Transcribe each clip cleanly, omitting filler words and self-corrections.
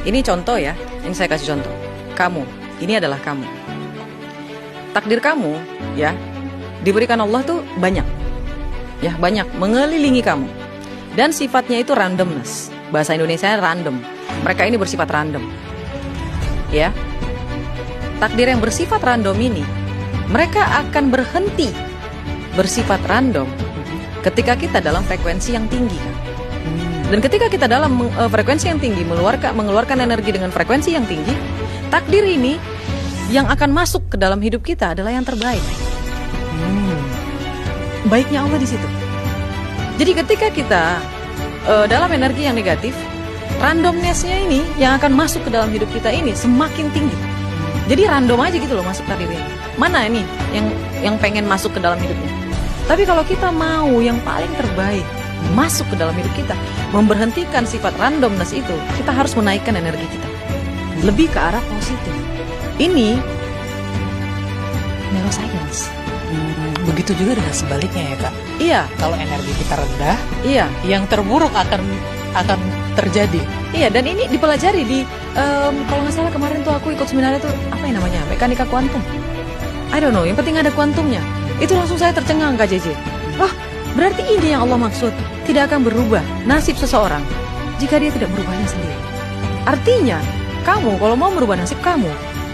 Ini contoh ya, ini saya kasih contoh. Kamu, ini adalah kamu. Takdir kamu, ya, diberikan Allah tuh banyak. Ya, banyak, mengelilingi kamu. Dan sifatnya itu randomness. Bahasa Indonesia random. Mereka ini bersifat random. Ya. Takdir yang bersifat random ini, mereka akan berhenti bersifat random ketika kita dalam frekuensi yang tinggi kan. Dan ketika kita dalam frekuensi yang tinggi, mengeluarkan energi dengan frekuensi yang tinggi, takdir ini yang akan masuk ke dalam hidup kita adalah yang terbaik. Baiknya Allah di situ. Jadi ketika kita dalam energi yang negatif, randomness-nya ini yang akan masuk ke dalam hidup kita ini semakin tinggi. Jadi random aja gitu loh masuk takdirnya. Mana ini yang pengen masuk ke dalam hidupnya? Tapi kalau kita mau yang paling terbaik masuk ke dalam hidup kita, memberhentikan sifat randomness itu, kita harus menaikkan energi kita lebih ke arah positif. Ini neuroscience. Begitu juga dengan sebaliknya ya Kak. Iya. Kalau energi kita rendah, Iya. yang terburuk akan terjadi. Iya, dan ini dipelajari di kalau nggak salah kemarin tuh aku ikut seminarnya tuh apa yang namanya, mekanika kuantum. I don't know, yang penting ada kuantumnya. Itu langsung saya tercengang Kak JJ. Wah, berarti ini yang Allah maksud. Tidak akan berubah nasib seseorang jika dia tidak merubahnya sendiri. Artinya, kamu kalau mau merubah nasib kamu,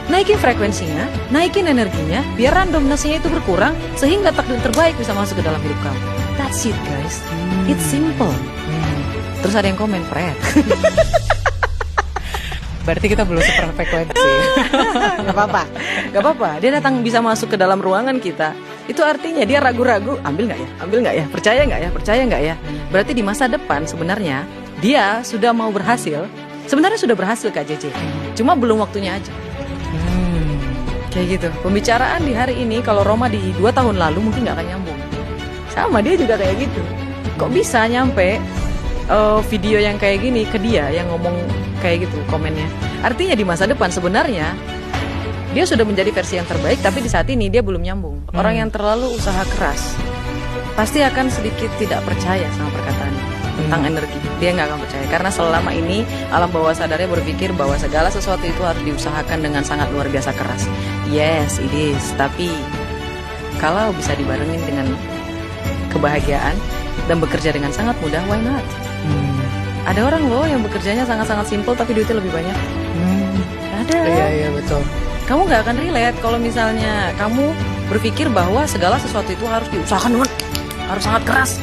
naikin frekuensinya, naikin energinya, biar randomness-nya itu berkurang, sehingga takdir terbaik bisa masuk ke dalam hidup kamu. That's it guys. It's simple. Terus ada yang komen, Pret. Berarti kita belum seperfrekuensi. Gak apa-apa, gak apa-apa. Dia datang bisa masuk ke dalam ruangan kita. Itu artinya dia ragu-ragu, ambil nggak ya, ambil nggak ya, percaya nggak ya, percaya nggak ya. Berarti di masa depan sebenarnya dia sudah mau berhasil. Sebenarnya sudah berhasil Kak JJ. Cuma belum waktunya aja. Kayak gitu. Pembicaraan di hari ini kalau Roma di 2 tahun lalu mungkin nggak akan nyambung. Sama dia juga kayak gitu. Kok bisa nyampe video yang kayak gini ke dia yang ngomong kayak gitu komennya. Artinya di masa depan sebenarnya dia sudah menjadi versi yang terbaik, tapi di saat ini dia belum nyambung. Orang yang terlalu usaha keras pasti akan sedikit tidak percaya sama perkataannya tentang energi. Dia nggak akan percaya karena selama ini alam bawah sadarnya berpikir bahwa segala sesuatu itu harus diusahakan dengan sangat luar biasa keras. Yes, it is. Tapi kalau bisa dibarengin dengan kebahagiaan dan bekerja dengan sangat mudah, why not? Ada orang loh yang bekerjanya sangat-sangat simple tapi duitnya lebih banyak. Ada. Iya betul. Kamu nggak akan relate kalau misalnya kamu berpikir bahwa segala sesuatu itu harus diusahakan dengan harus sangat keras.